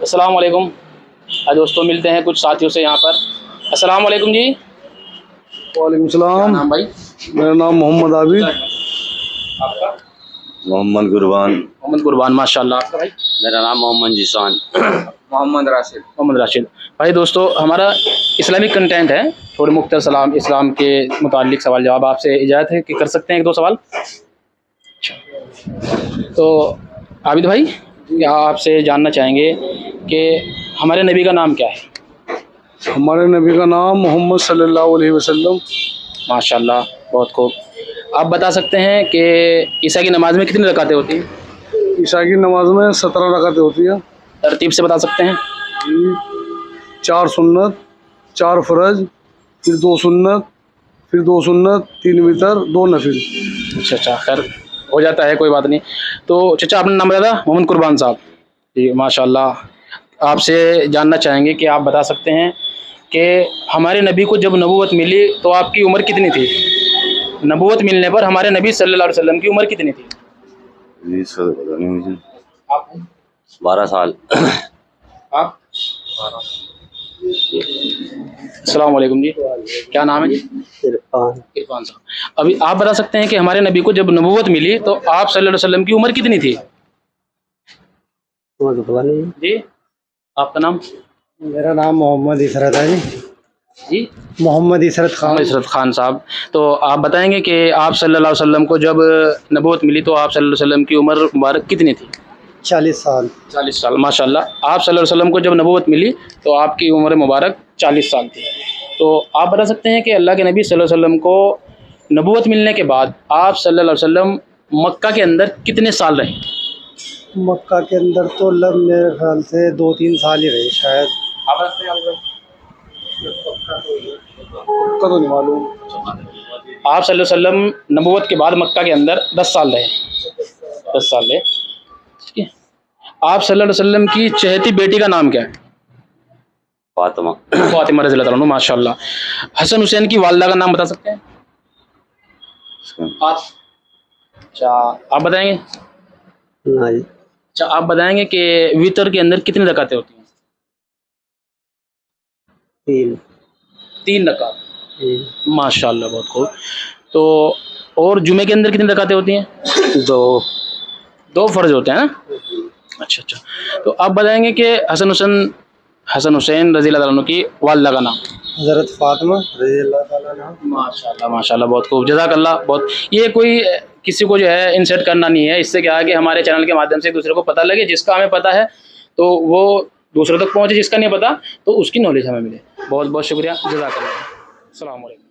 अस्सलाम वालेकुम। दोस्तों मिलते हैं कुछ साथियों से यहाँ पर। अस्सलाम वालेकुम जी। वालेकुम क्या सलाम। नाम भाई? मेरा नाम मोहम्मद आबिद। आपका? मोहम्मद कुर्बान। मोहम्मद कुर्बान, माशाल्लाह। आपका भाई? मेरा नाम मोहम्मद जिसान। मोहम्मद राशिद। मोहम्मद राशिद भाई। दोस्तों हमारा इस्लामिक कंटेंट है, थोड़े मुख्तसर सलाम इस्लाम के मुतालिक सवाल जवाब। आपसे इजाज़त है कि कर सकते हैं एक दो सवाल? तो आबिद भाई, क्या आपसे जानना चाहेंगे कि हमारे नबी का नाम क्या है? हमारे नबी का नाम मोहम्मद सल्लल्लाहु अलैहि वसल्लम। माशाल्लाह, बहुत खूब। आप बता सकते हैं कि ईसा की नमाज में कितनी रकातें होती हैं? ईशा की नमाज में 17 रकातें होती हैं। तरतीब से बता सकते हैं? 4 सुन्नत, 4 फ़र्ज, फिर 2 सुन्नत, फिर 2 सुन्नत, 3 वितर, 2 नफिल। अच्छा अच्छा, खैर हो जाता है, कोई बात नहीं। तो चाचा आपने नाम बताया था? मोहम्मद कुर्बान साहब जी, माशाल्लाह। आपसे जानना चाहेंगे कि आप बता सकते हैं कि हमारे नबी को जब नबूवत मिली तो आपकी उम्र कितनी थी? नबूवत मिलने पर हमारे नबी सल्लल्लाहु अलैहि वसल्लम की उम्र कितनी थी? जी सर, पता नहीं मुझे। आप? 12 साल। आप? अस्सलाम वालेकुम जी। क्या नाम है जी? इरफान। इरफान साहब। अभी आप बता सकते हैं कि हमारे नबी को जब नबूवत मिली तो आप सल्लल्लाहु अलैहि वसल्लम की उम्र कितनी थी? जी, आपका नाम? मेरा नाम मोहम्मद इसरत है जी। जी, मोहम्मद इसरत खान। इशरत खान साहब। तो आप बताएंगे कि आप सल्लल्लाहु अलैहि वसल्लम को जब नबूवत मिली तो आप सल्लल्लाहु अलैहि वसल्लम की उम्र मुबारक कितनी थी? 40 साल। 40 साल, माशाल्लाह। आप सल्लल्लाहु अलैहि वसल्लम को जब नबूवत मिली तो आपकी उम्र मुबारक 40 साल थी। तो आप बता सकते हैं कि अल्लाह के नबी सल्लल्लाहु अलैहि वसल्लम को नबूवत मिलने के बाद आप सल्लल्लाहु अलैहि वसल्लम मक्का के अंदर कितने साल रहे? मक्का के अंदर तो मेरे ख्याल से 2-3 साल ही रहे शायद। आप रखते हैं पक्का तो नहीं मालूम। आप सल्लल्लाहु अलैहि वसल्लम नबूवत के बाद मक्का के अंदर 10 साल रहे। 10 साल रहे, ठीक है। आप सल्लल्लाहु अलैहि वसल्लम की चहेती बेटी का नाम क्या है? फातिमा। फातिमा रज़ियल्लाहु अन्हा, माशाल्लाह। हसन हुसैन की वालिदा का नाम बता सकते हैं आप? अच्छा, आप बताएंगे? नहीं। अच्छा, आप बताएंगे कि वितर के अंदर कितनी रकातें होती हैं? 3। 3 रकात, माशाल्लाह, बहुत खूब। तो और जुमे के अंदर कितनी रकातें होती हैं? 2। 2 फर्ज होते हैं ना? अच्छा अच्छा। तो आप बताएंगे कि हसन हुसैन रज़ियल्लाहु अन्हु की वालिदा का नाम? हज़रत फातिमा रज़ियल्लाहु ताला अन्हा। माशाल्लाह माशाल्लाह, बहुत खूब, जज़ाकल्लाह। बहुत, ये कोई किसी को जो है इंसर्ट करना नहीं है, इससे क्या है कि हमारे चैनल के माध्यम से दूसरे को पता लगे, जिसका हमें पता है तो वो दूसरों तक पहुँचे, जिसका नहीं पता तो उसकी नॉलेज हमें मिले। बहुत बहुत शुक्रिया, जज़ाकल्लाह। अस्सलाम वालेकुम।